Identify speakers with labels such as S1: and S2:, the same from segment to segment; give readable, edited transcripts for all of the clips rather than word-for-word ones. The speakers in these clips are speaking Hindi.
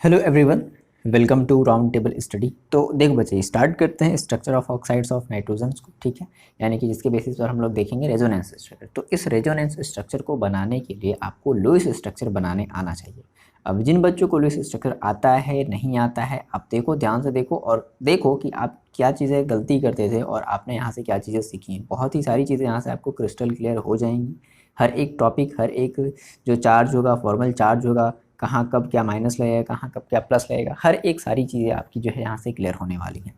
S1: Hello everyone, welcome to round table study. तो देखो बच्चे, स्टार्ट करते हैं structure of oxides of nitrogens को। ठीक है, यानी कि जिसके बेसिस पर हम लोग देखेंगे रेजोनेंस स्ट्रक्चर। तो इस रेजोनेंस स्ट्रक्चर को बनाने के लिए आपको लुईस स्ट्रक्चर बनाने आना चाहिए। अब जिन बच्चों को लुईस स्ट्रक्चर आता है नहीं आता है, आप देखो, ध्यान से देखो और देखो कि आप क्या चीज़ें गलती करते थे और आपने यहाँ से क्या चीज़ें सीखी हैं। बहुत ही सारी चीज़ें यहाँ से आपको क्रिस्टल क्लियर हो जाएंगी। हर एक टॉपिक, हर एक जो चार्ज होगा, फॉर्मल चार्ज होगा, कहाँ कब क्या माइनस लगेगा, कहाँ कब क्या प्लस लगेगा, हर एक सारी चीज़ें आपकी जो है यहाँ से क्लियर होने वाली हैं।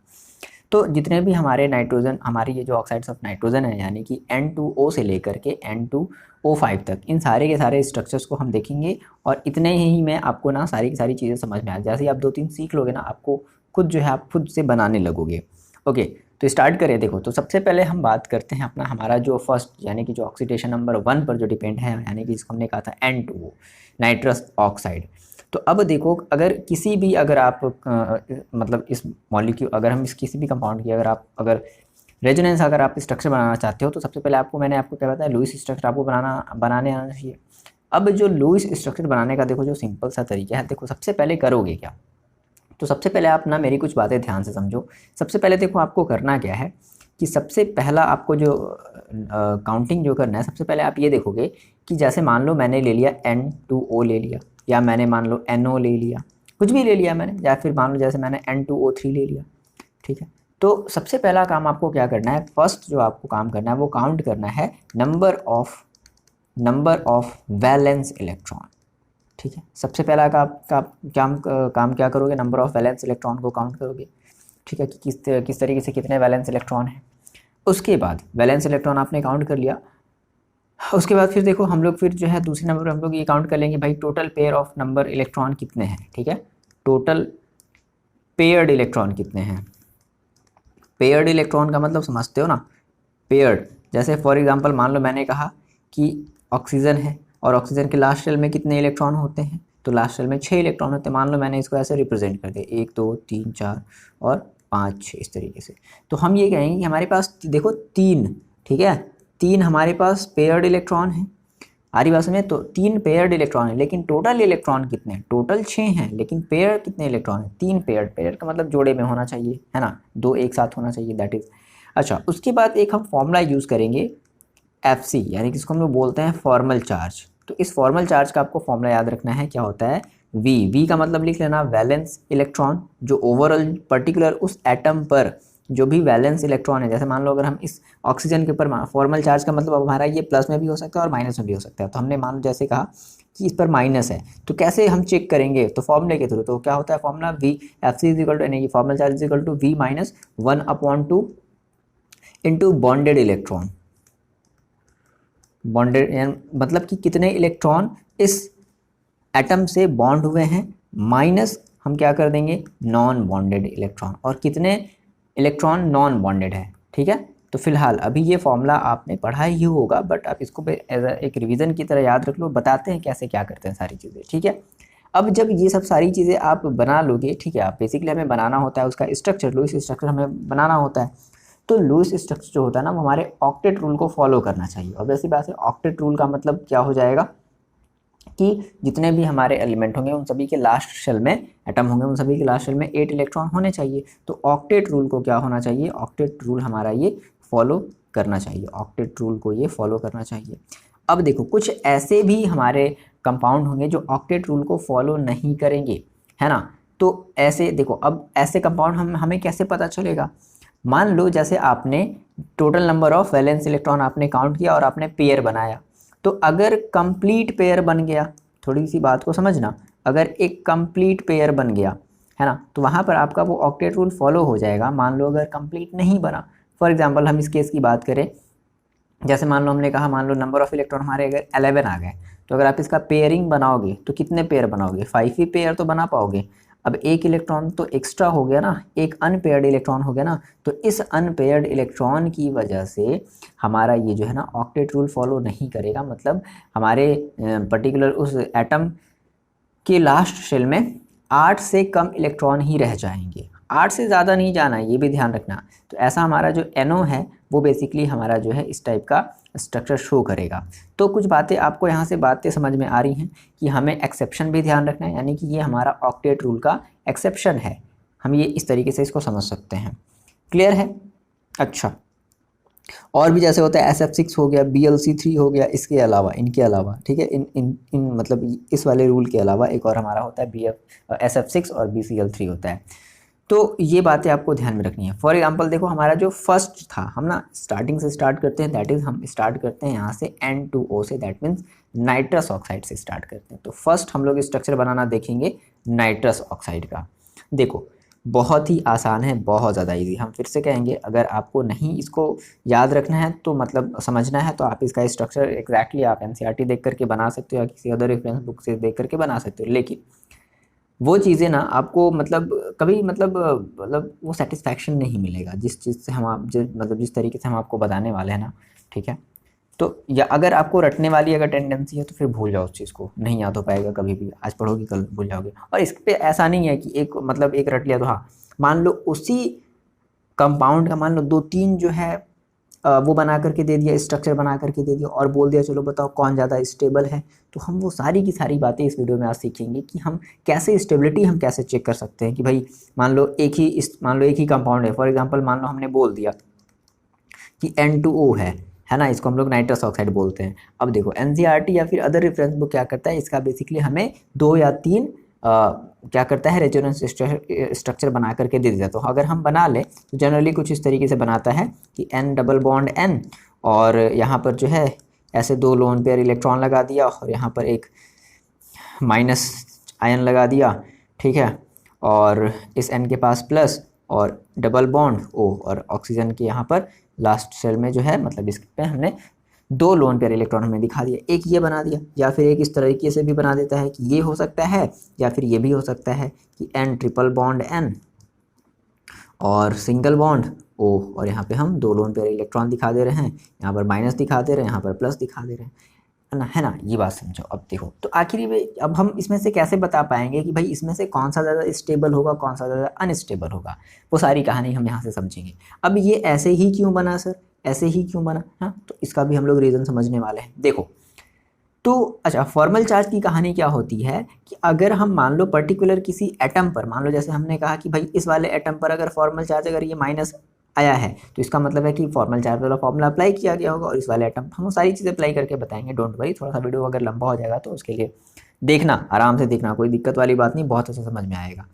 S1: तो जितने भी हमारे नाइट्रोजन, हमारी ये जो ऑक्साइड्स ऑफ नाइट्रोजन है, यानी कि N2O से लेकर के N2O5 तक, इन सारे के सारे स्ट्रक्चर्स को हम देखेंगे और इतने ही में आपको ना सारी की सारी चीज़ें समझ में आ, जैसे ही आप 2-3 सीख लोगे ना, आपको खुद जो है आप खुद से बनाने लगोगे। ओके, तो स्टार्ट करें। देखो, तो सबसे पहले हम बात करते हैं अपना हमारा जो फर्स्ट, यानी कि जो ऑक्सीडेशन नंबर 1 पर जो डिपेंड है, यानी कि जिसको हमने कहा था N2O, नाइट्रस ऑक्साइड। तो अब देखो, अगर किसी भी, अगर आप मतलब इस मॉलिक्यूल, अगर हम इस किसी भी कंपाउंड की अगर रेजोनेंस, अगर आप स्ट्रक्चर बनाना चाहते हो, तो सबसे पहले मैंने आपको क्या बताया, लुईस स्ट्रक्चर आपको बनाने आना चाहिए। अब जो लुईस स्ट्रक्चर बनाने का देखो जो सिंपल सा तरीका है, देखो सबसे पहले करोगे क्या, तो सबसे पहले आप ना मेरी कुछ बातें ध्यान से समझो। सबसे पहले देखो आपको करना क्या है कि सबसे पहला आपको जो काउंटिंग जो करना है, सबसे पहले आप ये देखोगे कि जैसे मान लो मैंने ले लिया N2O ले लिया, या मैंने मान लो NO ले लिया, कुछ भी ले लिया मैंने, या फिर मान लो जैसे मैंने N2O3 ले लिया। ठीक है, तो सबसे पहला काम आपको क्या करना है, फर्स्ट जो आपको काम करना है वो काउंट करना है नंबर ऑफ वैलेंस इलेक्ट्रॉन। ठीक है, सबसे पहला काम क्या करोगे, नंबर ऑफ वैलेंस इलेक्ट्रॉन को काउंट करोगे। ठीक है, कि किस तरीके से कितने वैलेंस इलेक्ट्रॉन हैं। उसके बाद वैलेंस इलेक्ट्रॉन आपने काउंट कर लिया, उसके बाद फिर देखो हम लोग फिर जो है दूसरे नंबर पर हम लोग ये काउंट कर लेंगे भाई, total pair of number electron कितने हैं। ठीक है, टोटल पेयर्ड इलेक्ट्रॉन कितने हैं। पेयर्ड इलेक्ट्रॉन का मतलब समझते हो ना, पेयर्ड, जैसे फॉर एग्जांपल मान लो मैंने कहा कि ऑक्सीजन है और ऑक्सीजन के लास्ट शेल में कितने इलेक्ट्रॉन होते हैं, तो लास्ट शेल में 6 इलेक्ट्रॉन होते हैं। मान लो मैंने इसको ऐसे रिप्रेजेंट कर दिया, 1 2 3 4 और 5 6, इस तरीके से। तो हम ये कहेंगे कि हमारे पास देखो 3, ठीक है, 3 हमारे पास पेयर्ड इलेक्ट्रॉन है। आ रही बात में, तो 3 पेयर्ड इलेक्ट्रॉन है, लेकिन टोटल इलेक्ट्रॉन कितने हैं, टोटल 6 हैं, लेकिन पेयर कितने इलेक्ट्रॉन है, 3 पेयर्ड। पेयर का मतलब जोड़े में होना चाहिए, है ना, 2 एक साथ होना चाहिए, दैट इज। अच्छा, उसके बाद एक हम फॉर्मूला यूज़ करेंगे FC, यानी कि इसको हम लोग बोलते हैं फॉर्मल चार्ज। तो इस फॉर्मल चार्ज का आपको फॉर्मूला याद रखना है, क्या होता है, V का मतलब लिख लेना वैलेंस इलेक्ट्रॉन, जो ओवरऑल पर्टिकुलर उस एटम पर जो भी वैलेंस इलेक्ट्रॉन है। जैसे मान लो अगर हम इस ऑक्सीजन के ऊपर, फॉर्मल चार्ज का मतलब हमारा ये प्लस में भी हो सकता है और माइनस में भी हो सकता है। तो हमने मान लो जैसे कहा कि इस पर माइनस है, तो कैसे हम चेक करेंगे, तो फॉर्मूले के थ्रू। तो क्या होता है formula, FC is equal to, यानी कि formal charge is equal to V minus 1/2 into bonded electron. Bonded मतलब कि कितने इलेक्ट्रॉन इस एटम से बॉन्ड हुए हैं, माइनस हम क्या कर देंगे, नॉन बॉन्डेड इलेक्ट्रॉन, और कितने इलेक्ट्रॉन नॉन बॉन्डेड है। ठीक है, तो फिलहाल अभी ये फॉर्मूला आपने पढ़ा ही होगा, बट आप इसको एज एक रिवीजन की तरह याद रख लो, बताते हैं कैसे क्या करते हैं सारी चीज़ें। ठीक है, अब जब ये सब सारी चीज़ें आप बना लोगे, ठीक है, आप बेसिकली हमें बनाना होता है उसका स्ट्रक्चर, लुईस स्ट्रक्चर हमें बनाना होता है। तो लुईस स्ट्रक्चर जो होता है ना, वो हमारे ऑक्टेट रूल को फॉलो करना चाहिए। और वैसी बात है, ऑक्टेट रूल का मतलब क्या हो जाएगा कि जितने भी हमारे एलिमेंट होंगे उन सभी के लास्ट शेल में, एटम होंगे उन सभी के लास्ट शेल में 8 इलेक्ट्रॉन होने चाहिए। तो ऑक्टेट रूल को क्या होना चाहिए, ऑक्टेट रूल हमारा ये फॉलो करना चाहिए, ऑक्टेट रूल को ये फॉलो करना चाहिए। अब देखो, कुछ ऐसे भी हमारे कंपाउंड होंगे जो ऑक्टेट रूल को फॉलो नहीं करेंगे, है ना। तो ऐसे देखो, अब ऐसे कंपाउंड हमें कैसे पता चलेगा, मान लो जैसे आपने total number of valence electron आपने काउंट किया और आपने पेयर बनाया। तो अगर कंप्लीट पेयर बन गया, थोड़ी सी बात को समझना, अगर एक कंप्लीट पेयर बन गया, है ना, तो वहाँ पर आपका वो ऑक्टेट रूल फॉलो हो जाएगा। मान लो अगर कंप्लीट नहीं बना, फॉर एग्जांपल हम इस केस की बात करें, जैसे मान लो हमने कहा, मान लो नंबर ऑफ इलेक्ट्रॉन हमारे अगर 11 आ गए, तो अगर आप इसका पेयरिंग बनाओगे तो कितने पेयर बनाओगे, 5 ही पेयर तो बना पाओगे। अब एक इलेक्ट्रॉन तो एक्स्ट्रा हो गया ना, एक अनपेयर्ड इलेक्ट्रॉन हो गया ना, तो इस अनपेयर्ड इलेक्ट्रॉन की वजह से हमारा ये जो है ना ऑक्टेट रूल फॉलो नहीं करेगा। मतलब हमारे पर्टिकुलर उस एटम के लास्ट शेल में 8 से कम इलेक्ट्रॉन ही रह जाएंगे, 8 से ज़्यादा नहीं जाना है, ये भी ध्यान रखना। तो ऐसा हमारा जो NO है वो बेसिकली हमारा जो है इस टाइप का स्ट्रक्चर शो करेगा। तो कुछ बातें आपको यहाँ से बातें समझ में आ रही हैं कि हमें एक्सेप्शन भी ध्यान रखना है, यानी कि ये हमारा ऑक्टेट रूल का एक्सेप्शन है, हम ये इस तरीके से इसको समझ सकते हैं। क्लियर है? अच्छा, और भी जैसे होता है SF6 हो गया, BLC3 हो गया, इसके अलावा इनके अलावा, ठीक है, इन मतलब इस वाले रूल के अलावा एक और हमारा होता है SF6 और BCL3 होता है। तो ये बातें आपको ध्यान में रखनी है। फॉर एग्जांपल देखो, हमारा जो फर्स्ट था, हम ना स्टार्टिंग से स्टार्ट करते हैं, दैट इज़ हम स्टार्ट करते हैं यहाँ से N2O से, दैट मीन्स नाइट्रस ऑक्साइड से स्टार्ट करते हैं। तो फर्स्ट हम लोग स्ट्रक्चर बनाना देखेंगे नाइट्रस ऑक्साइड का। देखो बहुत ही आसान है, बहुत ज़्यादा इजी। हम फिर से कहेंगे, अगर आपको नहीं इसको याद रखना है तो मतलब समझना है, तो आप इसका स्ट्रक्चर एग्जैक्टली आप NCERT देख करके बना सकते हो या किसी अदर रेफरेंस बुक से देख करके बना सकते हो, लेकिन वो चीज़ें ना आपको मतलब कभी मतलब वो सेटिस्फैक्शन नहीं मिलेगा जिस चीज़ से हम आप जिस तरीके से हम आपको बताने वाले हैं ना, ठीक है। तो या अगर आपको रटने वाली अगर टेंडेंसी है तो फिर भूल जाओ उस चीज़ को, नहीं याद हो पाएगा कभी भी, आज पढ़ोगे कल भूल जाओगे। और इस पे ऐसा नहीं है कि एक रट लिया तो हाँ, मान लो उसी कंपाउंड का मान लो 2-3 जो है वो बना करके दे दिया, स्ट्रक्चर बना करके दे दिया और बोल दिया चलो बताओ कौन ज़्यादा स्टेबल है। तो हम वो सारी की सारी बातें इस वीडियो में आज सीखेंगे कि हम कैसे स्टेबिलिटी हम कैसे चेक कर सकते हैं कि भाई मान लो एक ही कंपाउंड है। फॉर एग्जांपल मान लो हमने बोल दिया कि N2O है ना, इसको हम लोग नाइट्रस ऑक्साइड बोलते हैं। अब देखो NCERT या फिर अदर रेफरेंस बुक क्या करता है, इसका बेसिकली हमें 2 या 3 क्या करता है, रेजोनेंस स्ट्रक्चर बना करके दे देता है। तो अगर हम बना लें तो जनरली कुछ इस तरीके से बनाता है कि N डबल बॉन्ड N, और यहाँ पर जो है ऐसे 2 लोन पेयर इलेक्ट्रॉन लगा दिया और यहाँ पर एक माइनस आयन लगा दिया, ठीक है, और इस N के पास प्लस और डबल बॉन्ड O, और ऑक्सीजन के यहाँ पर लास्ट सेल में जो है मतलब इस पे हमने 2 लोन पेयर इलेक्ट्रॉन हमें दिखा दिया, एक ये बना दिया, या फिर एक इस तरीके से भी बना देता है कि ये हो सकता है, या फिर ये भी हो सकता है कि N ट्रिपल बॉन्ड N और सिंगल बॉन्ड O, और यहाँ पे हम 2 लोन पेयर इलेक्ट्रॉन दिखा दे रहे हैं, यहाँ पर माइनस दिखा दे रहे हैं, यहाँ पर प्लस दिखा दे रहे हैं, है ना। ये बात समझो। अब देखो तो आखिरी में अब हम इसमें से कैसे बता पाएंगे कि भाई इसमें से कौन सा ज़्यादा स्टेबल होगा, कौन सा ज़्यादा अनस्टेबल होगा, वो सारी कहानी हम यहाँ से समझेंगे। अब ये ऐसे ही क्यों बना सर, ऐसे ही क्यों बना, हाँ, तो इसका भी हम लोग रीज़न समझने वाले हैं। देखो तो अच्छा, फॉर्मल चार्ज की कहानी क्या होती है कि अगर हम मान लो पर्टिकुलर किसी एटम पर, मान लो जैसे हमने कहा कि भाई इस वाले एटम पर अगर फॉर्मल चार्ज अगर ये माइनस आया है तो इसका मतलब है कि फॉर्मल चार्ज वाला फॉर्मूला अप्लाई किया गया होगा, और इस वाले एटम हम वो सारी चीज़ें अप्लाई करके बताएंगे। डोंट वरी, थोड़ा सा वीडियो अगर लंबा हो जाएगा तो उसके लिए देखना, आराम से देखना, कोई दिक्कत वाली बात नहीं, बहुत अच्छा समझ में आएगा।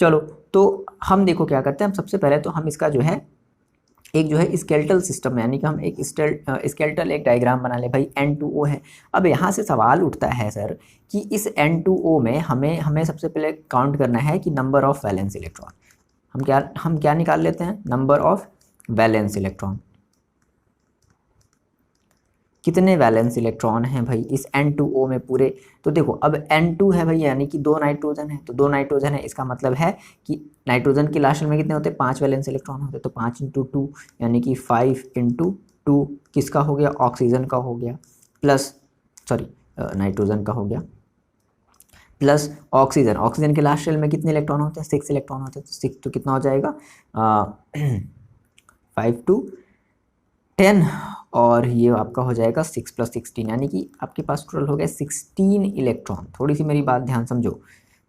S1: चलो तो हम देखो क्या करते हैं, हम सबसे पहले तो हम इसका जो है एक जो है स्केलेटल सिस्टम, यानी कि हम एक स्केलेटल एक डायग्राम बना ले। भाई N2O है। अब यहाँ से सवाल उठता है सर कि इस N2O में हमें सबसे पहले काउंट करना है कि नंबर ऑफ वैलेंस इलेक्ट्रॉन, हम क्या निकाल लेते हैं, नंबर ऑफ वैलेंस इलेक्ट्रॉन। कितने वैलेंस इलेक्ट्रॉन हैं भाई इस N2O में पूरे। तो देखो अब N2 है भाई, यानी कि 2 नाइट्रोजन है, तो 2 नाइट्रोजन है, इसका मतलब है कि नाइट्रोजन की लास्ट में कितने होते हैं, 5 वैलेंस इलेक्ट्रॉन होते हैं। तो 5 × 2 यानी कि 5 × 2 किसका हो गया, ऑक्सीजन का हो गया, प्लस नाइट्रोजन का हो गया, प्लस ऑक्सीजन के लास्ट शेल में कितने इलेक्ट्रॉन होते हैं, 6 इलेक्ट्रॉन होते हैं। तो 6 तो कितना हो जाएगा 5 × 10, और ये आपका हो जाएगा 6 + 16, यानी कि आपके पास टोटल हो गया 16 इलेक्ट्रॉन। थोड़ी सी मेरी बात ध्यान समझो,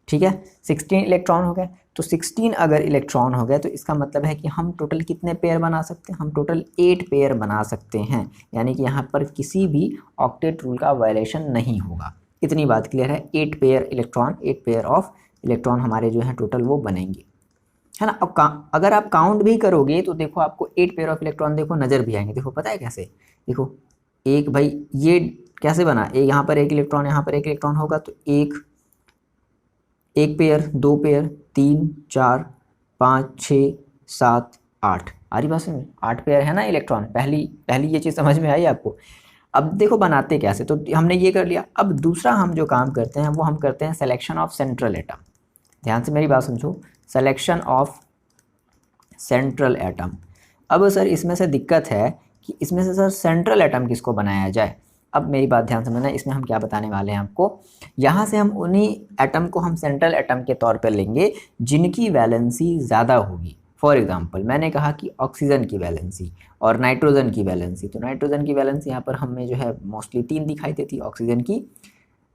S1: ठीक है, 16 इलेक्ट्रॉन हो गए। तो 16 अगर इलेक्ट्रॉन हो गए तो इसका मतलब है कि हम टोटल कितने पेयर बना सकते हैं, हम टोटल 8 पेयर बना सकते हैं, यानी कि यहाँ पर किसी भी ऑक्टेट रूल का वायलेशन नहीं होगा। इतनी बात क्लियर है। 8 पेयर ऑफ इलेक्ट्रॉन हमारे जो है टोटल वो बनेंगे, है ना। अब अगर आप काउंट भी करोगे तो देखो आपको 8 पेयर ऑफ इलेक्ट्रॉन देखो नज़र भी आएंगे। देखो पता है कैसे, देखो एक भाई ये कैसे बना, एक यहाँ पर 1 इलेक्ट्रॉन, यहाँ पर 1 इलेक्ट्रॉन होगा, तो एक पेयर, 2 पेयर, 3 4 5 6 7 8, आ रही बात समझ, 8 पेयर है ना इलेक्ट्रॉन। पहली ये चीज़ समझ में आई आपको। अब देखो बनाते कैसे, तो हमने ये कर लिया। अब दूसरा हम जो काम करते हैं वो हम करते हैं सिलेक्शन ऑफ सेंट्रल एटम। ध्यान से मेरी बात समझो, सिलेक्शन ऑफ सेंट्रल एटम। अब सर इसमें से दिक्कत है कि इसमें से सर सेंट्रल एटम किसको बनाया जाए। अब मेरी बात ध्यान समझना, इसमें हम क्या बताने वाले हैं आपको, यहाँ से हम उन्हीं एटम को हम सेंट्रल एटम के तौर पर लेंगे जिनकी वैलेंसी ज़्यादा होगी। फॉर एग्जांपल मैंने कहा कि ऑक्सीजन की वैलेंसी और नाइट्रोजन की वैलेंसी, तो नाइट्रोजन की वैलेंसी यहाँ पर हमें जो है मोस्टली 3 दिखाई देती है, ऑक्सीजन की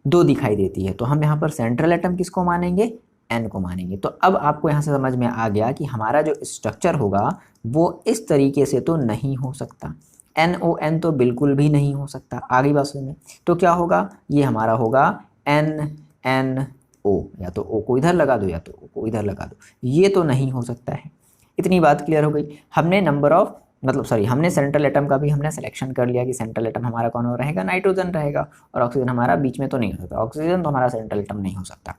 S1: 2 दिखाई देती है। तो हम यहाँ पर सेंट्रल एटम किसको मानेंगे, एन को मानेंगे। तो अब आपको यहाँ से समझ में आ गया कि हमारा जो स्ट्रक्चर होगा वो इस तरीके से तो नहीं हो सकता, NON तो बिल्कुल भी नहीं हो सकता। आगे बात में तो क्या होगा, ये हमारा होगा NNO, या तो O को इधर लगा दो या तो O को इधर लगा दो, ये तो नहीं हो सकता है। इतनी बात क्लियर हो गई। हमने नंबर ऑफ हमने सेंट्रल एटम का भी हमने सिलेक्शन कर लिया कि सेंट्रल एटम हमारा कौन हो रहेगा, नाइट्रोजन रहेगा, और ऑक्सीजन हमारा बीच में तो नहीं हो सकता, ऑक्सीजन तो हमारा सेंट्रल एटम नहीं हो सकता।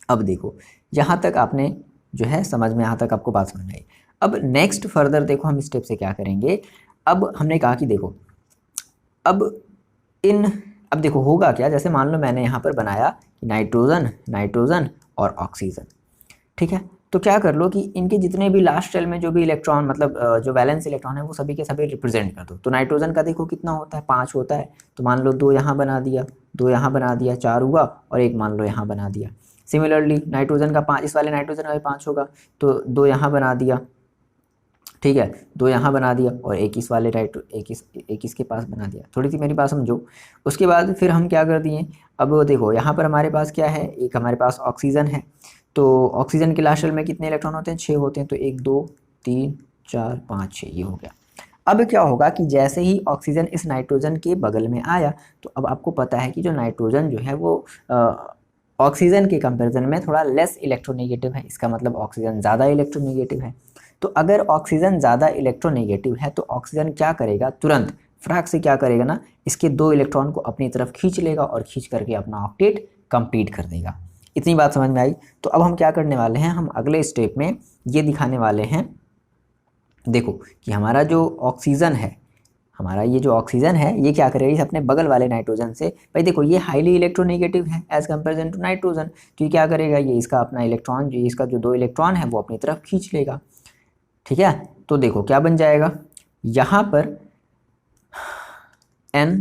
S1: अब देखो यहाँ तक आपने जो है समझ में, यहाँ तक आपको बात समझ में आई। अब नेक्स्ट फर्दर देखो हम स्टेप से क्या करेंगे। अब हमने कहा कि देखो अब देखो होगा क्या, जैसे मान लो मैंने यहाँ पर बनाया कि नाइट्रोजन और ऑक्सीजन, ठीक है। तो क्या कर लो कि इनके जितने भी लास्ट शेल में जो भी इलेक्ट्रॉन जो वैलेंस इलेक्ट्रॉन है वो सभी के सभी रिप्रेजेंट कर दो। तो नाइट्रोजन का देखो कितना होता है, 5 होता है। तो मान लो 2 यहाँ बना दिया, 2 यहाँ बना दिया, 4 हुआ, और 1 मान लो यहाँ बना दिया। सिमिलरली नाइट्रोजन का 5, इस वाले नाइट्रोजन का भी 5 होगा, तो 2 यहाँ बना दिया, ठीक है, 2 यहाँ बना दिया, और 1 इस वाले एक इसके पास बना दिया। थोड़ी सी मेरी बात समझो। उसके बाद फिर हम क्या कर दिए, अब देखो यहाँ पर हमारे पास क्या है, एक हमारे पास ऑक्सीजन है। तो ऑक्सीजन के लास्ट शेल में कितने इलेक्ट्रॉन होते हैं, 6 होते हैं। तो 1 2 3 4 5 6 ये हो गया। अब क्या होगा कि जैसे ही ऑक्सीजन इस नाइट्रोजन के बगल में आया, तो अब आपको पता है कि जो नाइट्रोजन जो है वो ऑक्सीजन के कंपैरिजन में थोड़ा लेस इलेक्ट्रोनेगेटिव है। इसका मतलब ऑक्सीजन ज़्यादा इलेक्ट्रोनेगेटिव है। तो अगर ऑक्सीजन ज़्यादा इलेक्ट्रोनेगेटिव है तो ऑक्सीजन क्या करेगा, तुरंत फ्राक से क्या करेगा ना, इसके 2 इलेक्ट्रॉन को अपनी तरफ खींच लेगा और खींच करके अपना ऑक्टेट कंप्लीट कर देगा। इतनी बात समझ में आई। तो अब हम क्या करने वाले हैं, हम अगले स्टेप में ये दिखाने वाले हैं, देखो कि हमारा जो ऑक्सीजन है, ये क्या करेगा, इस अपने बगल वाले नाइट्रोजन से, भाई देखो ये हाईली इलेक्ट्रोनेगेटिव है एज कंपेरिजन टू नाइट्रोजन, तो ये क्या करेगा, ये इसका अपना इलेक्ट्रॉन, जो इसका जो 2 इलेक्ट्रॉन है वो अपनी तरफ खींच लेगा, ठीक है। तो देखो क्या बन जाएगा यहाँ पर N,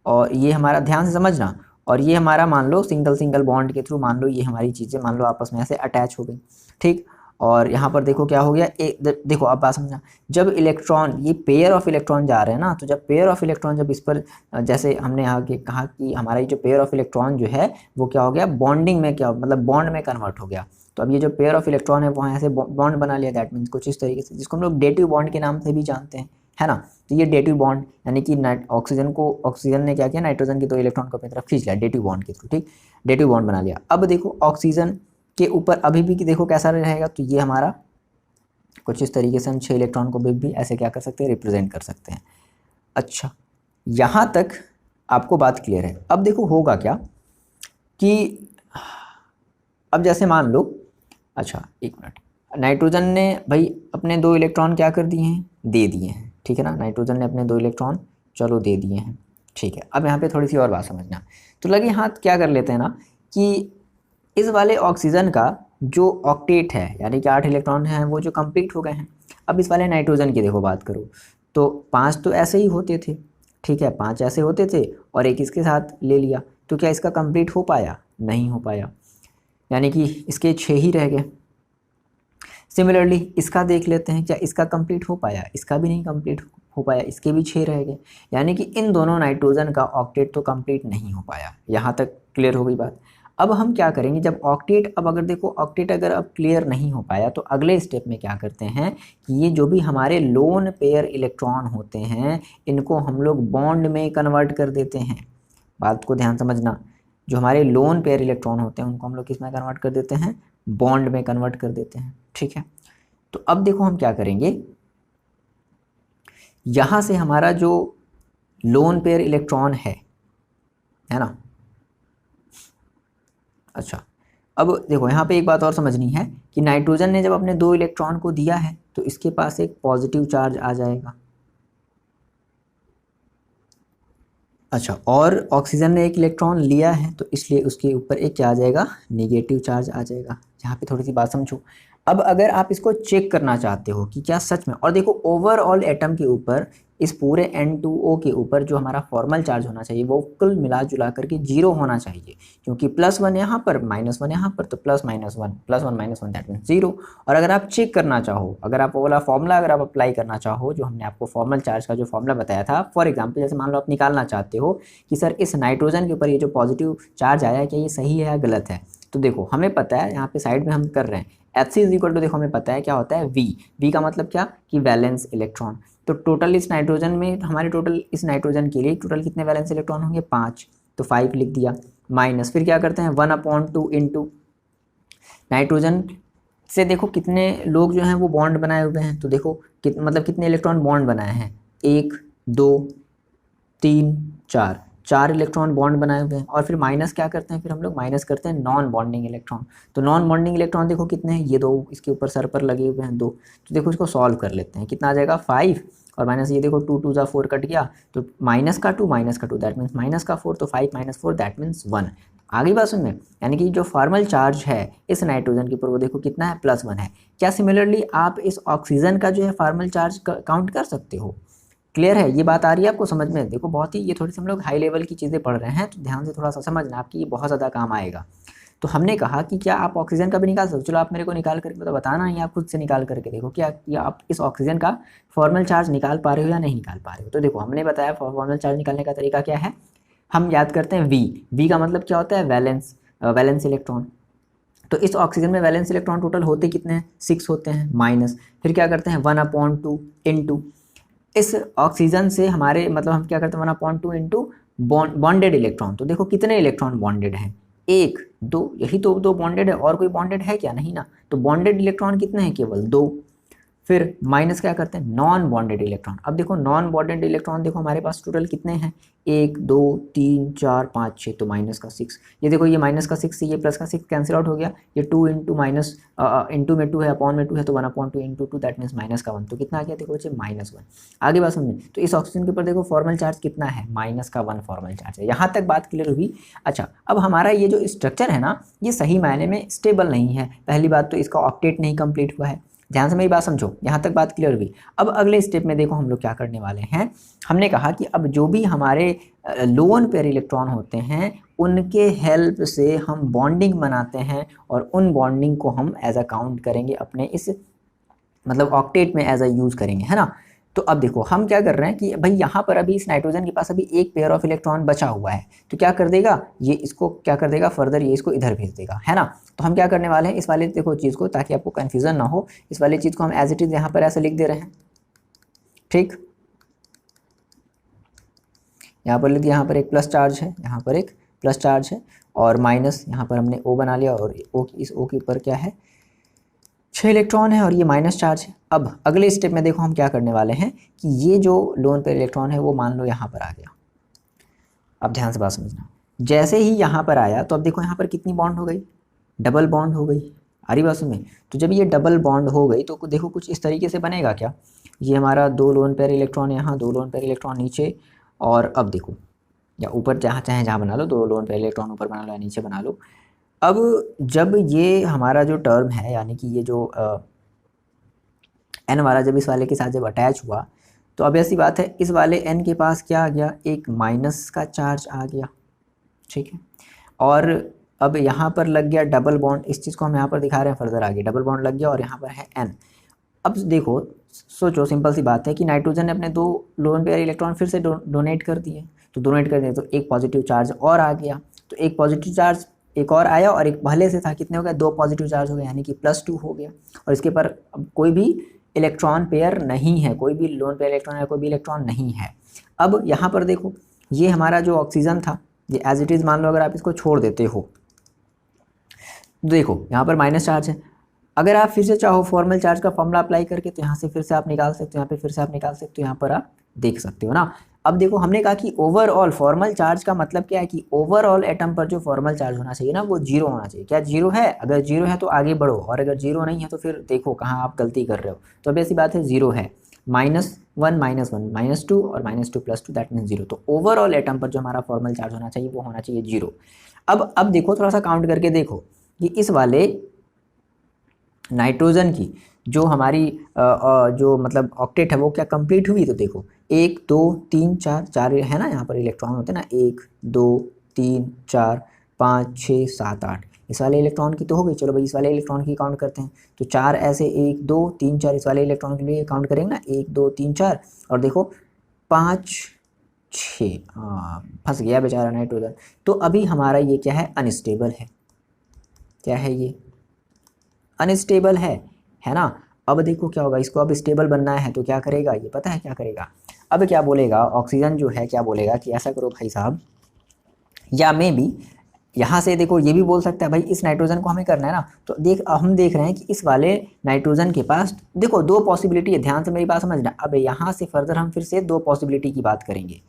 S1: और ये हमारा ध्यान से समझना, और ये हमारा मान लो सिंगल बॉन्ड के थ्रू, मान लो ये हमारी चीज़ें मान लो आपस में ऐसे अटैच हो गई, ठीक। और यहाँ पर देखो क्या हो गया, देखो अब बात समझना, जब इलेक्ट्रॉन, ये पेयर ऑफ इलेक्ट्रॉन जा रहे हैं ना, तो जब पेयर ऑफ इलेक्ट्रॉन जब इस पर, जैसे हमने आगे कहा कि हमारा ये जो पेयर ऑफ इलेक्ट्रॉन जो है वो क्या हो गया, बॉन्डिंग में, क्या मतलब बॉन्ड में कन्वर्ट हो गया। तो अब ये जो पेयर ऑफ इलेक्ट्रॉन है वो यहाँ से बॉन्ड बना लिया, दैट मीन्स कुछ इस तरीके से, जिसको हम लोग डेटिव बॉन्ड के नाम से भी जानते हैं, है ना। तो ये डेटिव बॉन्ड, यानी कि ऑक्सीजन ने क्या किया, नाइट्रोजन के 2 इलेक्ट्रॉन को अपनी तरफ खींच लिया डेटिव बॉन्ड के थ्रू, ठीक, डेटिव बॉन्ड बना लिया। अब देखो ऑक्सीजन के ऊपर अभी भी देखो कैसा रहेगा, तो ये हमारा कुछ इस तरीके से हम 6 इलेक्ट्रॉन को भी ऐसे क्या कर सकते हैं, रिप्रेजेंट कर सकते हैं। अच्छा, यहाँ तक आपको बात क्लियर है। अब देखो होगा क्या कि अब जैसे मान लो, अच्छा 1 मिनट, नाइट्रोजन ने भाई अपने 2 इलेक्ट्रॉन क्या कर दिए हैं, दे दिए हैं, ठीक है ना। नाइट्रोजन ने अपने 2 इलेक्ट्रॉन चलो दे दिए हैं, ठीक है। अब यहाँ पे थोड़ी सी और बात समझना, तो लगे हाथ क्या कर लेते हैं ना कि इस वाले ऑक्सीजन का जो ऑक्टेट है, यानी कि 8 इलेक्ट्रॉन हैं वो जो कंप्लीट हो गए हैं। अब इस वाले नाइट्रोजन की देखो बात करो, तो 5 तो ऐसे ही होते थे, ठीक है, 5 ऐसे होते थे और 1 इसके साथ ले लिया, तो क्या इसका कंप्लीट हो पाया, नहीं हो पाया, यानी कि इसके 6 ही रह गए। सिमिलरली इसका देख लेते हैं, क्या इसका कंप्लीट हो पाया, इसका भी नहीं कंप्लीट हो पाया, इसके भी 6 रह गए, यानी कि इन दोनों नाइट्रोजन का ऑक्टेट तो कंप्लीट नहीं हो पाया। यहाँ तक क्लियर हो गई बात। अब हम क्या करेंगे, जब ऑक्टेट, अब अगर देखो ऑक्टेट अगर अब क्लियर नहीं हो पाया, तो अगले स्टेप में क्या करते हैं कि ये जो भी हमारे लोन पेयर इलेक्ट्रॉन होते हैं इनको हम लोग बॉन्ड में कन्वर्ट कर देते हैं। बात को ध्यान समझना, जो हमारे लोन पेयर इलेक्ट्रॉन होते हैं उनको हम लोग किस में कन्वर्ट कर देते हैं, बॉन्ड में कन्वर्ट कर देते हैं, ठीक है। तो अब देखो हम क्या करेंगे, यहाँ से हमारा जो लोन पेयर इलेक्ट्रॉन है ना, अच्छा अब देखो यहाँ पे एक बात और समझनी है कि नाइट्रोजन ने जब अपने 2 इलेक्ट्रॉन को दिया है तो इसके पास एक पॉजिटिव चार्ज आ जाएगा, अच्छा, और ऑक्सीजन ने 1 इलेक्ट्रॉन लिया है तो इसलिए उसके ऊपर एक क्या आ जाएगा, नेगेटिव चार्ज आ जाएगा। यहाँ पे थोड़ी सी बात समझो। अब अगर आप इसको चेक करना चाहते हो कि क्या सच में, और देखो ओवरऑल एटम के ऊपर, इस पूरे N2O के ऊपर जो हमारा फॉर्मल चार्ज होना चाहिए वो कुल मिला जुला करके 0 होना चाहिए, क्योंकि +1 यहाँ पर -1 यहाँ पर, तो +-1 +1 -1 दैट मीन्स 0। और अगर आप चेक करना चाहो, अगर आप वो वाला फॉर्मूला अगर आप अप्लाई करना चाहो जो हमने आपको फॉर्मल चार्ज का जो फॉर्मूला बताया था, फॉर एग्जाम्पल जैसे मान लो आप निकालना चाहते हो कि सर इस नाइट्रोजन के ऊपर ये जो पॉजिटिव चार्ज आया है क्या ये सही है या गलत है, तो देखो हमें पता है, यहाँ पे साइड में हम कर रहे हैं Hc = देखो हमें पता है क्या होता है V का मतलब क्या कि वैलेंस इलेक्ट्रॉन। तो टोटल इस नाइट्रोजन में हमारे टोटल इस नाइट्रोजन के लिए टोटल कितने वैलेंस इलेक्ट्रॉन होंगे 5, तो 5 लिख दिया, माइनस फिर क्या करते हैं 1/2 इंटू नाइट्रोजन से देखो कितने लोग जो हैं वो बॉन्ड बनाए हुए हैं, तो देखो मतलब कितने इलेक्ट्रॉन बॉन्ड बनाए हैं 1 2 3 4 इलेक्ट्रॉन बॉन्ड बनाए हुए हैं। और फिर माइनस क्या करते हैं, फिर हम लोग माइनस करते हैं नॉन बॉन्डिंग इलेक्ट्रॉन। तो नॉन बॉन्डिंग इलेक्ट्रॉन देखो कितने हैं, ये 2 इसके ऊपर सर पर लगे हुए हैं 2। तो देखो इसको सॉल्व कर लेते हैं, कितना आ जाएगा 5 और माइनस ये देखो 2 2 4 कट गया, तो माइनस का 2 दैट मीन्स माइनस का 4, तो 5 - 4 दैट मीन्स 1। आगे बात सुन में, यानी कि जो फॉर्मल चार्ज है इस नाइट्रोजन के ऊपर वो देखो कितना है +1 है। क्या सिमिलरली आप इस ऑक्सीजन का जो है फॉर्मल चार्ज काउंट कर सकते हो? क्लियर है, ये बात आ रही है आपको समझ में? देखो बहुत ही ये थोड़ी सी हम लोग हाई लेवल की चीज़ें पढ़ रहे हैं, तो ध्यान से थोड़ा सा समझना, आपकी ये बहुत ज़्यादा काम आएगा। तो हमने कहा कि क्या आप ऑक्सीजन का भी निकाल सकते हो, चलो आप मेरे को निकाल करके तो बताना, या आप खुद से निकाल करके देखो क्या आप इस ऑक्सीजन का फॉर्मल चार्ज निकाल पा रहे हो या नहीं निकाल पा रहे हो। तो देखो हमने बताया फॉर्मल चार्ज निकालने का तरीका क्या है, हम याद करते हैं V का मतलब क्या होता है वैलेंस इलेक्ट्रॉन। तो इस ऑक्सीजन में वैलेंस इलेक्ट्रॉन टोटल होते कितने हैं 6 होते हैं, माइनस फिर क्या करते हैं 1/2 इंटू इस ऑक्सीजन से हमारे मतलब हम क्या करते हैं 1/2 इंटू बॉन्डेड इलेक्ट्रॉन। तो देखो कितने इलेक्ट्रॉन बॉन्डेड हैं 1 2, यही तो 2 बॉन्डेड है, और कोई बॉन्डेड है क्या, नहीं ना। तो बॉन्डेड इलेक्ट्रॉन कितने हैं केवल 2। फिर माइनस क्या करते हैं नॉन बॉन्डेड इलेक्ट्रॉन। अब देखो नॉन बॉन्डेड इलेक्ट्रॉन देखो हमारे पास टोटल कितने हैं 1 2 3 4 5 6, तो माइनस का 6, ये देखो ये माइनस का 6 से ये प्लस का 6 कैंसिल आउट हो गया, ये 2 इंटू माइनस इंटू में 2 है अपॉन में 2 है, तो 1/2 इंटू 2 दैट मीन्स माइनस का 1, तो कितना आ गया देखो बच्चे -1। आगे बात समझें, तो इस ऑक्सीजन के ऊपर देखो फॉर्मल चार्ज कितना है -1 फॉर्मल चार्ज है। यहाँ तक बात क्लियर हुई। अच्छा अब हमारा ये जो स्ट्रक्चर है ना ये सही मायने में स्टेबल नहीं है। पहली बात तो इसका ऑक्टेट नहीं कंप्लीट हुआ है, ध्यान से मेरी बात समझो, यहाँ तक बात क्लियर हुई। अब अगले स्टेप में देखो हम लोग क्या करने वाले हैं, हमने कहा कि अब जो भी हमारे लोन पेयर इलेक्ट्रॉन होते हैं उनके हेल्प से हम बॉन्डिंग बनाते हैं, और उन बॉन्डिंग को हम एज अ काउंट करेंगे अपने इस मतलब ऑक्टेट में एज अ यूज़ करेंगे, है ना। तो अब देखो हम क्या कर रहे हैं कि भाई यहाँ पर अभी इस नाइट्रोजन के पास अभी एक पेयर ऑफ इलेक्ट्रॉन बचा हुआ है, तो क्या कर देगा ये इसको क्या कर देगा फर्दर ये इसको इधर भेज देगा, है ना। तो हम क्या करने वाले हैं इस वाले देखो चीज़ को, ताकि आपको कन्फ्यूजन ना हो, इस वाली चीज़ को हम एज इट इज़ यहाँ पर ऐसे लिख दे रहे हैं, ठीक। यहाँ पर लिख दिया, यहाँ पर एक प्लस चार्ज है, यहाँ पर एक प्लस चार्ज है, और माइनस यहाँ पर हमने O बना लिया, और O इस O के ऊपर क्या है 6 इलेक्ट्रॉन है, और ये माइनस चार्ज है। अब अगले स्टेप में देखो हम क्या करने वाले हैं कि ये जो लोन पेयर इलेक्ट्रॉन है वो मान लो यहाँ पर आ गया। अब ध्यान से बात समझना, जैसे ही यहाँ पर आया तो अब देखो यहाँ पर कितनी बॉन्ड हो गई, डबल बॉन्ड हो गई, आ रही बात समझ में। तो जब ये डबल बॉन्ड हो गई तो देखो कुछ इस तरीके से बनेगा क्या, ये हमारा 2 लोन पेयर इलेक्ट्रॉन यहाँ, 2 लोन पेयर इलेक्ट्रॉन नीचे, और अब देखो या ऊपर जहाँ चाहे जहाँ बना लो, 2 लोन पेयर इलेक्ट्रॉन ऊपर बना लो या नीचे बना लो। अब जब ये हमारा जो टर्म है यानी कि ये जो n वाला जब इस वाले के साथ जब अटैच हुआ, तो अब ऐसी बात है इस वाले n के पास क्या आ गया एक माइनस का चार्ज आ गया, ठीक है। और अब यहाँ पर लग गया डबल बॉन्ड, इस चीज़ को हम यहाँ पर दिखा रहे हैं फर्दर आगे, डबल बॉन्ड लग गया और यहाँ पर है n। अब देखो सोचो सिंपल सी बात है कि नाइट्रोजन ने अपने 2 लोन पेयर इलेक्ट्रॉन फिर से डोनेट कर दिए, तो डोनेट कर दिए तो एक पॉजिटिव चार्ज और आ गया, तो एक पॉजिटिव चार्ज एक और आया, और एक पहले से था कितने हो गए 2 पॉजिटिव चार्ज हो गए, यानी कि +2 हो गया। और इसके पर अब कोई भी इलेक्ट्रॉन पेयर नहीं है, कोई भी लोन पेयर इलेक्ट्रॉन है, कोई भी इलेक्ट्रॉन नहीं है। अब यहाँ पर देखो ये हमारा जो ऑक्सीजन था ये एज इट इज़ मान लो अगर आप इसको छोड़ देते हो, देखो यहाँ पर माइनस चार्ज है। अगर आप फिर से चाहो फॉर्मल चार्ज का फॉर्मूला अप्लाई करके तो यहाँ से फिर से आप निकाल सकते हो, यहाँ पे फिर से आप निकाल सकते हो, यहाँ पर आप देख सकते हो ना। अब देखो हमने कहा कि ओवरऑल फॉर्मल चार्ज का मतलब क्या है कि ओवरऑल एटम पर जो फॉर्मल चार्ज होना चाहिए ना वो 0 होना चाहिए। क्या 0 है? अगर 0 है तो आगे बढ़ो, और अगर 0 नहीं है तो फिर देखो कहाँ आप गलती कर रहे हो। तो अब ऐसी बात है 0 है, -1 -2 और -2 + 2 दैट मीन्स 0। तो ओवरऑल एटम पर जो हमारा फॉर्मल चार्ज होना चाहिए वो होना चाहिए 0। अब देखो थोड़ा सा काउंट करके देखो कि इस वाले नाइट्रोजन की जो हमारी जो मतलब ऑक्टेट है वो क्या कंप्लीट हुई, तो देखो 1 2 3 4 4 है ना, यहाँ पर इलेक्ट्रॉन होते हैं ना, 1 2 3 4 5 6 7 8, इस वाले इलेक्ट्रॉन की तो हो गई। चलो भाई इस वाले इलेक्ट्रॉन की काउंट करते हैं, तो 4 ऐसे 1 2 3 4 इस वाले इलेक्ट्रॉन के लिए काउंट करेंगे ना, 1 2 3 4, और देखो 5 6, फंस गया बेचारा नाइट्रोजन। तो अभी हमारा ये क्या है, अनस्टेबल है। क्या है ये, अनस्टेबल है ना। अब देखो क्या होगा, इसको अब स्टेबल बनना है तो क्या करेगा, ये पता है क्या करेगा। अब क्या बोलेगा ऑक्सीजन जो है, क्या बोलेगा कि ऐसा करो भाई साहब, या मैं भी यहाँ से देखो ये भी बोल सकता है भाई इस नाइट्रोजन को हमें करना है ना, तो हम देख रहे हैं कि इस वाले नाइट्रोजन के पास देखो 2 पॉसिबिलिटी है, ध्यान से मेरी बात समझना। अब यहाँ से फर्दर हम फिर से 2 पॉसिबिलिटी की बात करेंगे।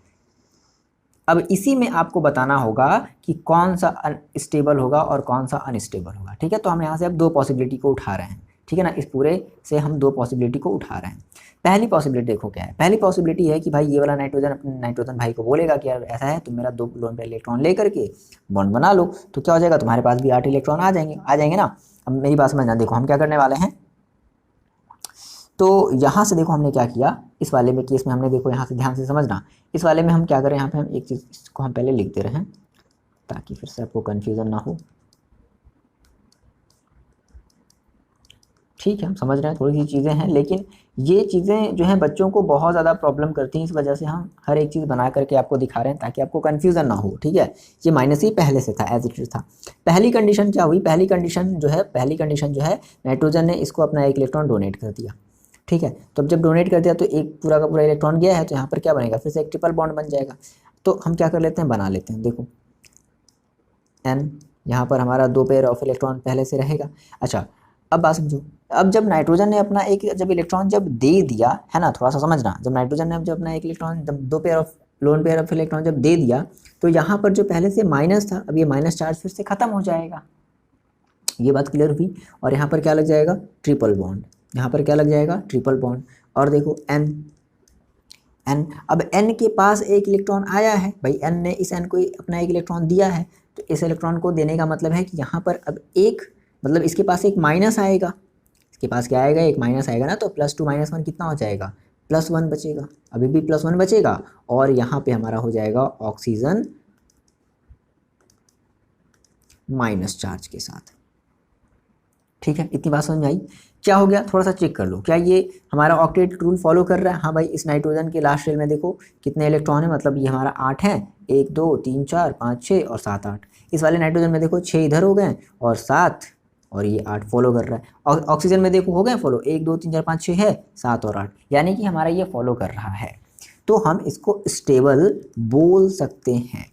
S1: अब इसी में आपको बताना होगा कि कौन सा स्टेबल होगा और कौन सा अनस्टेबल होगा, ठीक है। तो हम यहाँ से अब 2 पॉसिबिलिटी को उठा रहे हैं, ठीक है ना, इस पूरे से हम 2 पॉसिबिलिटी को उठा रहे हैं। पहली पॉसिबिलिटी देखो क्या है, पहली पॉसिबिलिटी है कि भाई ये वाला नाइट्रोजन अपने नाइट्रोजन भाई को बोलेगा कि यार ऐसा है, तुम मेरा 2 लोन पे इलेक्ट्रॉन ले करके बॉन्ड बना लो, तो क्या हो जाएगा, तुम्हारे पास भी 8 इलेक्ट्रॉन आ जाएंगे ना। अब मेरी बात समझना, देखो हम क्या करने वाले हैं, तो यहाँ से देखो हमने क्या किया, इस वाले में केस में हमने देखो यहाँ से ध्यान से समझना, इस वाले में हम क्या करें, यहाँ पे हम एक चीज़ इसको हम पहले लिख दे रहे हैं ताकि फिर से आपको कन्फ्यूज़न ना हो, ठीक है। हम समझ रहे हैं थोड़ी सी चीज़ें हैं, लेकिन ये चीज़ें जो हैं बच्चों को बहुत ज़्यादा प्रॉब्लम करती हैं, इस वजह से हम हर एक चीज़ बना करके आपको दिखा रहे हैं ताकि आपको कन्फ्यूज़न ना हो, ठीक है। ये माइनस ही पहले से था, एज इट इज था। पहली कंडीशन क्या हुई, पहली कंडीशन जो है नाइट्रोजन ने इसको अपना 1 इलेक्ट्रॉन डोनेट कर दिया, ठीक है। तो अब जब डोनेट कर दिया तो एक पूरा का पूरा इलेक्ट्रॉन गया है, तो यहाँ पर क्या बनेगा, फिर से एक ट्रिपल बॉन्ड बन जाएगा। तो हम क्या कर लेते हैं, बना लेते हैं, देखो n, यहाँ पर हमारा 2 पेयर ऑफ इलेक्ट्रॉन पहले से रहेगा। अच्छा अब बात समझो, अब जब नाइट्रोजन ने अपना एक जब इलेक्ट्रॉन जब दे दिया है ना, थोड़ा सा समझना, जब नाइट्रोजन ने जब अपना 1 इलेक्ट्रॉन, जब 2 pair of loan pair of electron जब दे दिया, तो यहाँ पर जो पहले से माइनस था, अब ये माइनस चार्ज फिर से खत्म हो जाएगा, ये बात क्लियर हुई। और यहाँ पर क्या लग जाएगा, ट्रिपल बॉन्ड, यहाँ पर क्या लग जाएगा, ट्रिपल बॉन्ड। और देखो n, अब n के पास 1 इलेक्ट्रॉन आया है भाई, n ने इस n को अपना 1 इलेक्ट्रॉन दिया है, तो इस इलेक्ट्रॉन को देने का मतलब है कि यहाँ पर अब एक मतलब इसके पास एक माइनस आएगा, इसके पास क्या आएगा, एक माइनस आएगा ना, तो +2 - 1 कितना हो जाएगा, +1 बचेगा, अभी भी +1 बचेगा, और यहाँ पे हमारा हो जाएगा ऑक्सीजन माइनस चार्ज के साथ, ठीक है। इतनी बात समझ में आई। क्या हो गया, थोड़ा सा चेक कर लो, क्या ये हमारा ऑक्टेट रूल फॉलो कर रहा है। हाँ भाई, इस नाइट्रोजन के लास्ट शेल में देखो कितने इलेक्ट्रॉन है, मतलब ये हमारा 8 है, 1 2 3 4 5 6 और 7 8। इस वाले नाइट्रोजन में देखो 6 इधर हो गए और 7, और ये 8 फॉलो कर रहा है। और ऑक्सीजन में देखो हो गए फॉलो, 1 2 3 4 5 6 है, 7 और 8, यानी कि हमारा ये फॉलो कर रहा है। तो हम इसको स्टेबल बोल सकते हैं,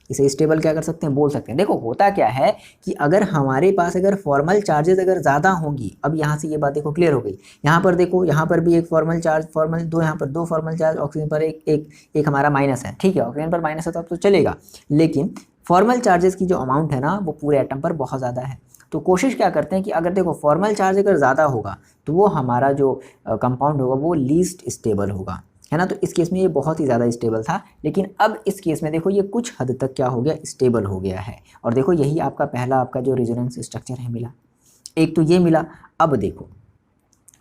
S1: इसे स्टेबल क्या कर सकते हैं, बोल सकते हैं। देखो होता क्या है कि अगर हमारे पास अगर फॉर्मल चार्जेस अगर ज़्यादा होंगी, अब यहाँ से ये बात देखो क्लियर हो गई। यहाँ पर देखो, यहाँ पर भी एक फॉर्मल चार्ज, फॉर्मल 2, यहाँ पर 2 फॉर्मल चार्ज, ऑक्सीजन पर एक हमारा माइनस है, ठीक है। ऑक्सीजन पर माइनस है तो अब तो चलेगा, लेकिन फॉर्मल चार्जेस की जो अमाउंट है ना वो पूरे एटम पर बहुत ज़्यादा है। तो कोशिश क्या करते हैं कि अगर देखो फॉर्मल चार्ज अगर ज़्यादा होगा तो वो हमारा जो कंपाउंड होगा वो लीस्ट स्टेबल होगा, है ना। तो इस केस में ये बहुत ही ज़्यादा स्टेबल था, लेकिन अब इस केस में देखो ये कुछ हद तक क्या हो गया, स्टेबल हो गया है। और देखो यही आपका पहला आपका जो रेजोनेंस स्ट्रक्चर है मिला, एक तो ये मिला। अब देखो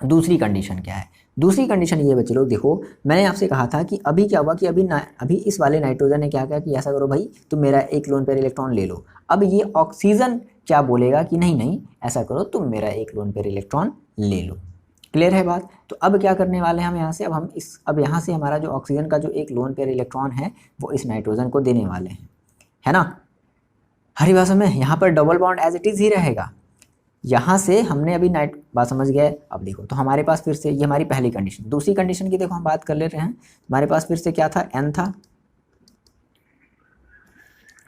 S1: दूसरी कंडीशन क्या है, दूसरी कंडीशन ये बच्चे लोग देखो, मैंने आपसे कहा था कि अभी क्या हुआ कि अभी इस वाले नाइट्रोजन ने क्या किया कि ऐसा करो भाई तुम मेरा 1 लोन पेयर इलेक्ट्रॉन ले लो। अब ये ऑक्सीजन क्या बोलेगा कि नहीं नहीं ऐसा करो तुम मेरा 1 लोन पेयर इलेक्ट्रॉन ले लो। क्लियर है बात। तो अब क्या करने वाले हैं हम यहाँ से, अब यहाँ से हमारा जो ऑक्सीजन का जो 1 लोन पेयर इलेक्ट्रॉन है वो इस नाइट्रोजन को देने वाले हैं, है ना। हरी बात में यहाँ पर double bond as it is ही रहेगा। यहाँ से हमने अभी बात समझ गए। अब देखो तो हमारे पास फिर से ये हमारी पहली कंडीशन, दूसरी कंडीशन की देखो हम बात कर ले रहे हैं। हमारे पास फिर से क्या था, n था,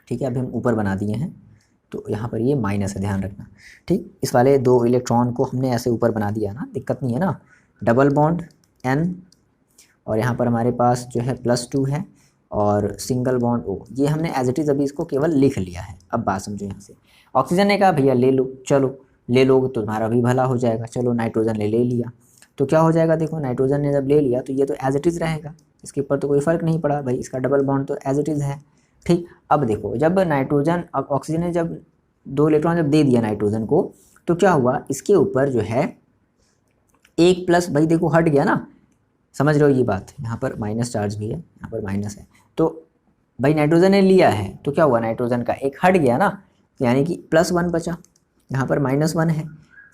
S1: ठीक है। अभी हम ऊपर बना दिए हैं तो यहाँ पर ये माइनस है, ध्यान रखना, ठीक। इस वाले 2 इलेक्ट्रॉन को हमने ऐसे ऊपर बना दिया ना, दिक्कत नहीं है ना। डबल बॉन्ड n, और यहाँ पर हमारे पास जो है +2 है और सिंगल बॉन्ड O, ये हमने एज इट इज़ अभी इसको केवल लिख लिया है। अब बात समझो, यहाँ से ऑक्सीजन ने कहा भैया ले लो, चलो ले लोगे तो तुम्हारा भी भला हो जाएगा, चलो नाइट्रोजन ले लिया तो क्या हो जाएगा, देखो नाइट्रोजन ने जब ले लिया तो ये तो एज इट इज़ रहेगा, इसके ऊपर तो कोई फ़र्क नहीं पड़ा भाई, इसका डबल बॉन्ड तो एज इट इज़ है, ठीक। अब देखो जब नाइट्रोजन, अब ऑक्सीजन ने जब 2 इलेक्ट्रॉन जब दे दिया नाइट्रोजन को, तो क्या हुआ, इसके ऊपर जो है एक प्लस, भाई देखो हट गया ना, समझ रहे हो ये बात, यहाँ पर माइनस चार्ज भी है, यहाँ पर माइनस है, तो भाई नाइट्रोजन ने लिया है तो क्या हुआ, नाइट्रोजन का एक हट गया ना, यानी कि +1 बचा, यहाँ पर -1 है।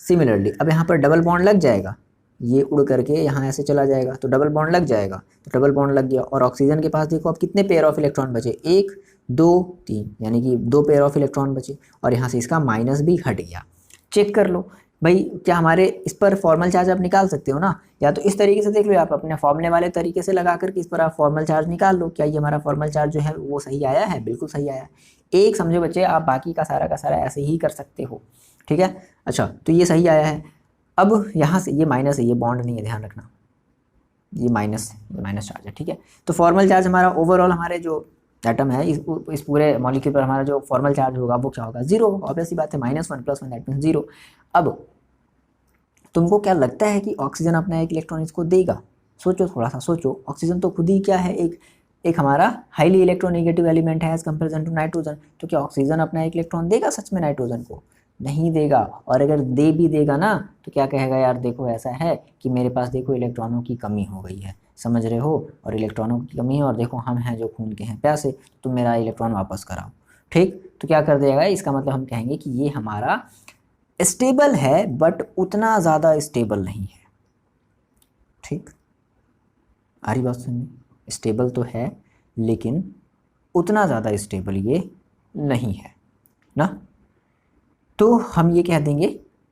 S1: सिमिलरली अब यहाँ पर डबल बॉन्ड लग जाएगा, ये उड़ करके यहाँ ऐसे चला जाएगा तो डबल बॉन्ड लग जाएगा, तो डबल बॉन्ड लग गया, और ऑक्सीजन के पास देखो अब कितने पेयर ऑफ इलेक्ट्रॉन बचे, 1 2 3, यानी कि 2 पेयर ऑफ इलेक्ट्रॉन बचे, और यहाँ से इसका माइनस भी हट गया। चेक कर लो भाई, क्या हमारे इस पर फॉर्मल चार्ज आप निकाल सकते हो ना, या तो इस तरीके से देख लो, आप अपने फॉर्मूले वाले तरीके से लगा करके इस पर आप फॉर्मल चार्ज निकाल लो, क्या ये हमारा फॉर्मल चार्ज जो है वो सही आया है, बिल्कुल सही आया है। एक समझो बच्चे, आप बाकी का सारा ऐसे ही कर सकते हो, ठीक है। अच्छा, तो ये सही आया है। अब यहाँ से ये माइनस है, ये बॉन्ड नहीं है, ध्यान रखना, ये माइनस चार्ज है, ठीक है। तो फॉर्मल चार्ज हमारा ओवरऑल, हमारे जो एटम है इस पूरे मॉलिक्यूल पर हमारा जो फॉर्मल चार्ज होगा वो क्या होगा, 0 होगा, ऑब्वियस सी बात है, -1 + 1 दैट मीन्स 0। अब तुमको क्या लगता है कि ऑक्सीजन अपना एक इलेक्ट्रॉन इसको देगा, सोचो थोड़ा सा सोचो, ऑक्सीजन तो खुद ही क्या है, एक हमारा हाईली इलेक्ट्रोनेगेटिव एलिमेंट है एज कंपेरिजन टू नाइट्रोजन, तो क्या ऑक्सीजन अपना एक इलेक्ट्रॉन देगा सच में नाइट्रोजन को, नहीं देगा। और अगर दे भी देगा ना तो क्या कहेगा, यार देखो ऐसा है कि मेरे पास देखो इलेक्ट्रॉनों की कमी हो गई है, समझ रहे हो, और इलेक्ट्रॉनों की कमी है, और देखो हम हैं जो खून के हैं प्यासे, तो मेरा इलेक्ट्रॉन वापस कराओ, ठीक। तो क्या कर देगा, इसका मतलब हम कहेंगे कि ये हमारा स्टेबल है बट उतना ज़्यादा स्टेबल नहीं है, ठीक। आ रही बात सुनने, स्टेबल तो है लेकिन उतना ज़्यादा स्टेबल ये नहीं है ना, तो हम ये कह देंगे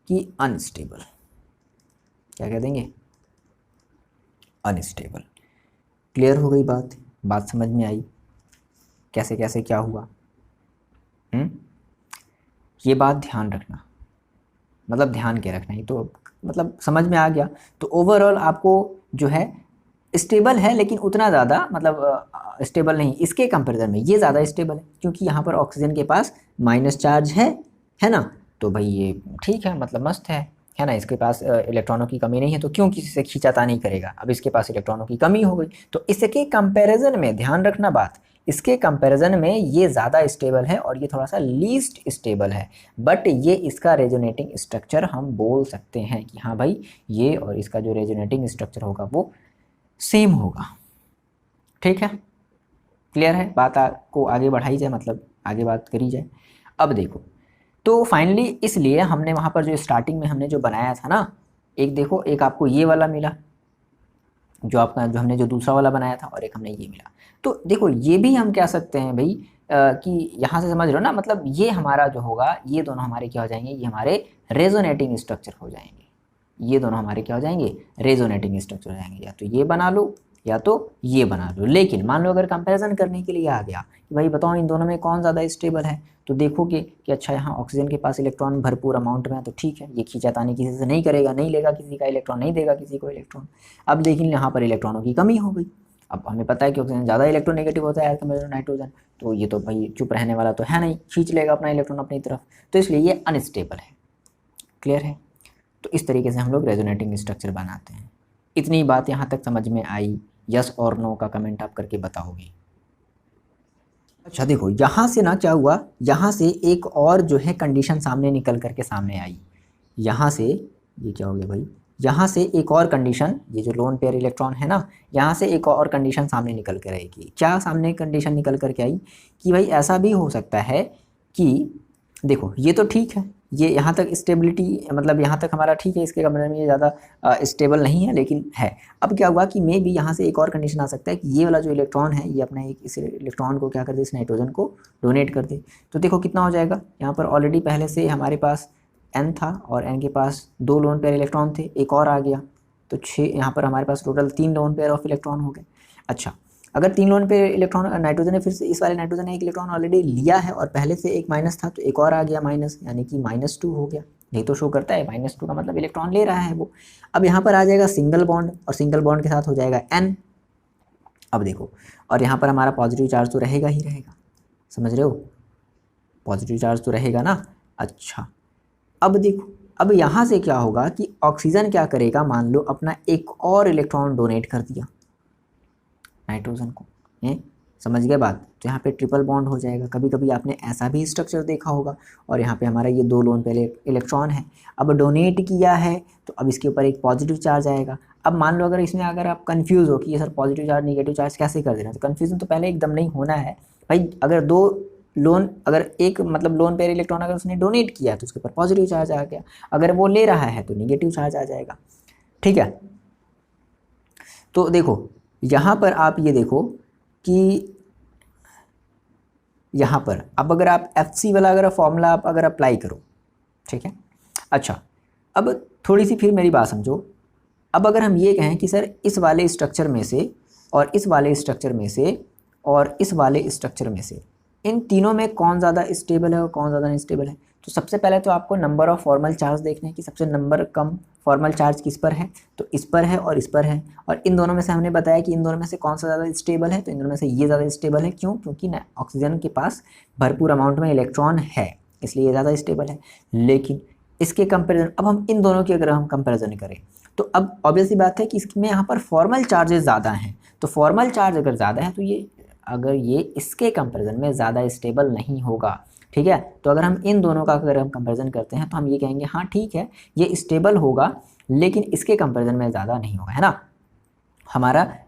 S1: कि अनस्टेबल, क्या कह देंगे, अनस्टेबल। क्लियर हो गई बात समझ में आई, कैसे कैसे क्या हुआ, ये बात ध्यान रखना, मतलब ध्यान के रखना ही, तो मतलब समझ में आ गया। तो ओवरऑल आपको जो है स्टेबल है लेकिन उतना ज़्यादा मतलब स्टेबल नहीं, इसके कंपैरिजन में ये ज़्यादा स्टेबल है, क्योंकि यहाँ पर ऑक्सीजन के पास माइनस चार्ज है ना, तो भाई ये ठीक है, मतलब मस्त है ना, इसके पास इलेक्ट्रॉनों की कमी नहीं है, तो क्यों किसी से खींचातानी करेगा, अब इसके पास इलेक्ट्रॉनों की कमी हो गई, तो इसके कंपैरिजन में ध्यान रखना बात, इसके कंपैरिजन में ये ज़्यादा स्टेबल है और ये थोड़ा सा लीस्ट स्टेबल है, बट ये इसका रेजोनेटिंग स्ट्रक्चर हम बोल सकते हैं कि हाँ भाई ये और इसका जो रेजोनेटिंग स्ट्रक्चर होगा वो सेम होगा, ठीक है। क्लियर है, बात को आगे बढ़ाई जाए, मतलब आगे बात करी जाए। अब देखो, तो फाइनली इसलिए हमने वहाँ पर जो स्टार्टिंग में हमने जो बनाया था ना, एक देखो, एक आपको ये वाला मिला, जो हमने जो दूसरा वाला बनाया था, और एक हमने ये मिला, तो देखो ये भी हम कह सकते हैं भाई कि यहाँ से समझ रहे हो ना, मतलब ये हमारा जो होगा, ये दोनों हमारे क्या हो जाएंगे, ये हमारे रेजोनेटिंग स्ट्रक्चर हो जाएंगे, ये दोनों हमारे क्या हो जाएंगे, रेजोनेटिंग स्ट्रक्चर हो जाएंगे, या तो ये बना लो या तो ये बना लो। लेकिन मान लो अगर कंपैरिजन करने के लिए आ गया कि भाई बताओ इन दोनों में कौन ज़्यादा स्टेबल है, तो देखोगे कि अच्छा यहाँ ऑक्सीजन के पास इलेक्ट्रॉन भरपूर अमाउंट में है, तो ठीक है, ये खींचातानी किसी से नहीं करेगा, नहीं लेगा किसी का इलेक्ट्रॉन, नहीं देगा किसी को इलेक्ट्रॉन। अब लेकिन यहाँ पर इलेक्ट्रॉनों की कमी हो गई, अब हमें पता है कि ऑक्सीजन ज़्यादा इलेक्ट्रोनेगेटिव होता है कंपेयर टू नाइट्रोजन, तो ये तो भाई चुप रहने वाला तो है नहीं, खींच लेगा अपना इलेक्ट्रॉन अपनी तरफ, तो इसलिए ये अनस्टेबल है। क्लियर है, तो इस तरीके से हम लोग रेजोनेटिंग स्ट्रक्चर बनाते हैं। इतनी बात यहाँ तक समझ में आई, यस और नो का कमेंट आप करके बताओगे। अच्छा देखो, यहाँ से ना क्या हुआ, यहाँ से एक और जो है कंडीशन सामने निकल करके सामने आई, यहाँ से ये क्या हो गया भाई, यहाँ से एक और कंडीशन, ये जो लोन पेयर इलेक्ट्रॉन है ना, यहाँ से एक और कंडीशन सामने निकल कर आएगी। क्या सामने कंडीशन निकल करके आई कि भाई ऐसा भी हो सकता है कि देखो ये तो ठीक है, ये यहाँ तक स्टेबिलिटी मतलब यहाँ तक हमारा ठीक है, इसके कंपेयर में ये ज़्यादा स्टेबल नहीं है लेकिन है। अब क्या हुआ कि मे भी यहाँ से एक और कंडीशन आ सकता है कि ये वाला जो इलेक्ट्रॉन है ये अपना इस इलेक्ट्रॉन को क्या कर दे, इस नाइट्रोजन को डोनेट कर दे। तो देखो कितना हो जाएगा, यहाँ पर ऑलरेडी पहले से हमारे पास n था और n के पास 2 लोन पेयर इलेक्ट्रॉन थे, एक और आ गया तो 6, यहाँ पर हमारे पास total 3 lone pair of electron हो गए। अच्छा, अगर 3 लोन पेयर इलेक्ट्रॉन नाइट्रोजन ने फिर से इस वाले नाइट्रोजन ने एक इलेक्ट्रॉन ऑलरेडी लिया है और पहले से एक माइनस था तो एक और आ गया माइनस, यानी कि -2 हो गया। यही तो शो करता है, -2 का मतलब इलेक्ट्रॉन ले रहा है वो। अब यहाँ पर आ जाएगा सिंगल बॉन्ड और सिंगल बॉन्ड के साथ हो जाएगा n। अब देखो, और यहाँ पर हमारा पॉजिटिव चार्ज तो रहेगा ही रहेगा, समझ रहे हो, पॉजिटिव चार्ज तो रहेगा ना। अच्छा, अब देखो, अब यहाँ से क्या होगा कि ऑक्सीजन क्या करेगा, मान लो अपना एक और इलेक्ट्रॉन डोनेट कर दिया नाइट्रोजन को, समझ गए बात। तो यहाँ पे ट्रिपल बॉन्ड हो जाएगा। कभी कभी आपने ऐसा भी स्ट्रक्चर देखा होगा, और यहाँ पे हमारा ये 2 लोन पे इलेक्ट्रॉन है। अब डोनेट किया है तो अब इसके ऊपर एक पॉजिटिव चार्ज आएगा। अब मान लो अगर इसमें अगर आप कंफ्यूज हो कि ये sir positive charge negative charge कैसे कर देना, तो कन्फ्यूजन तो पहले एकदम नहीं होना है भाई। अगर 2 लोन, अगर एक मतलब लोन पेयर इलेक्ट्रॉन अगर उसने डोनेट किया तो उसके ऊपर पॉजिटिव चार्ज आ गया, अगर वो ले रहा है तो नेगेटिव चार्ज आ जाएगा, ठीक है। तो देखो यहाँ पर आप ये देखो कि यहाँ पर अब अगर आप FC वाला अगर फॉर्मूला आप अगर अप्लाई करो, ठीक है। अच्छा, अब थोड़ी सी फिर मेरी बात समझो। अब अगर हम ये कहें कि सर इस वाले स्ट्रक्चर में से और इस वाले स्ट्रक्चर में से और इस वाले स्ट्रक्चर में से इन तीनों में कौन ज़्यादा स्टेबल है और कौन ज़्यादा अनस्टेबल है, तो सबसे पहले तो आपको नंबर ऑफ फॉर्मल चार्ज देखने हैं कि सबसे नंबर कम फॉर्मल चार्ज किस पर है, तो इस पर है और इस पर है। और इन दोनों में से हमने बताया कि इन दोनों में से कौन सा ज़्यादा स्टेबल है, तो इन दोनों में से ये ज़्यादा स्टेबल है। क्यों? क्योंकि ऑक्सीजन के पास भरपूर अमाउंट में इलेक्ट्रॉन है, इसलिए ये ज़्यादा स्टेबल है। लेकिन इसके कंपेरिजन, अब हम इन दोनों की अगर हम कंपेरिजन करें तो अब ऑब्वियसली बात है कि इसमें यहाँ पर फॉर्मल चार्जेस ज़्यादा हैं। तो फॉर्मल चार्ज अगर ज़्यादा है तो ये इसके कंपेरिजन में ज़्यादा स्टेबल नहीं होगा, ठीक है। तो अगर हम इन दोनों का अगर हम कंपेरिजन करते हैं तो हम ये कहेंगे हाँ ठीक है ये स्टेबल होगा, लेकिन इसके कंपेरिजन में ज़्यादा नहीं होगा, है ना।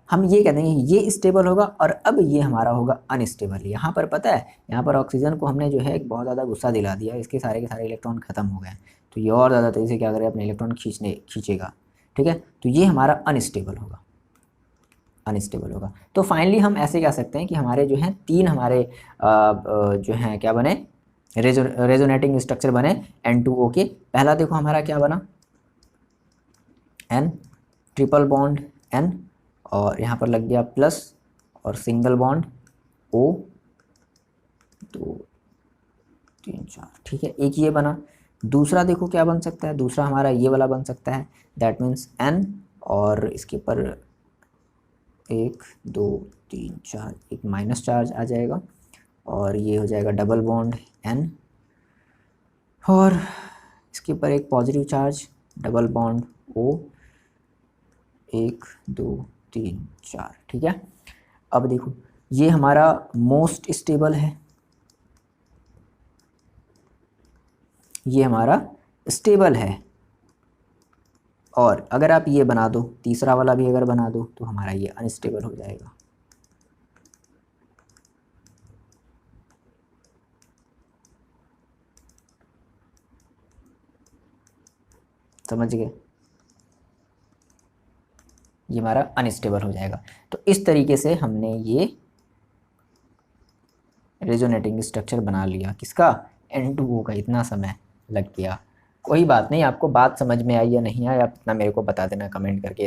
S1: हम ये कह देंगे ये स्टेबल होगा और अब ये हमारा होगा अनस्टेबल। यहाँ पर पता है, यहाँ पर ऑक्सीजन को हमने जो है एक बहुत ज़्यादा गुस्सा दिला दिया, इसके सारे के सारे इलेक्ट्रॉन खत्म हो गए, तो ये और ज़्यादा तेज़ी से क्या करेगा, अपने इलेक्ट्रॉन खींचेगा, ठीक है। तो ये हमारा अनस्टेबल होगा। तो फाइनली हम ऐसे कह सकते हैं कि हमारे जो हैं 3 हमारे जो हैं क्या बने, रेजोनेटिंग स्ट्रक्चर बने N2O के। पहला देखो हमारा क्या बना, N, ट्रिपल बॉन्ड N, और यहाँ पर लग गया प्लस और सिंगल बॉन्ड O, 2 3 4, ठीक है, एक ये बना। दूसरा देखो क्या बन सकता है, दूसरा हमारा ये वाला बन सकता है, दैट मीन्स N और इसके ऊपर 1 2 3 4 एक माइनस चार्ज आ जाएगा, और ये हो जाएगा डबल बॉन्ड N, और इसके ऊपर एक positive charge double bond O, 1 2 3 4, ठीक है। अब देखो ये हमारा मोस्ट स्टेबल है, ये हमारा स्टेबल है, और अगर आप ये बना दो, तीसरा वाला भी अगर बना दो तो हमारा ये अनस्टेबल हो जाएगा। समझ गए, ये हमारा अनस्टेबल हो जाएगा। तो इस तरीके से हमने ये रेजोनेटिंग स्ट्रक्चर बना लिया, किसका, N2O का। इतना समय लग गया, कोई बात नहीं, आपको बात समझ में आई या नहीं आई आप इतना मेरे को बता देना कमेंट करके।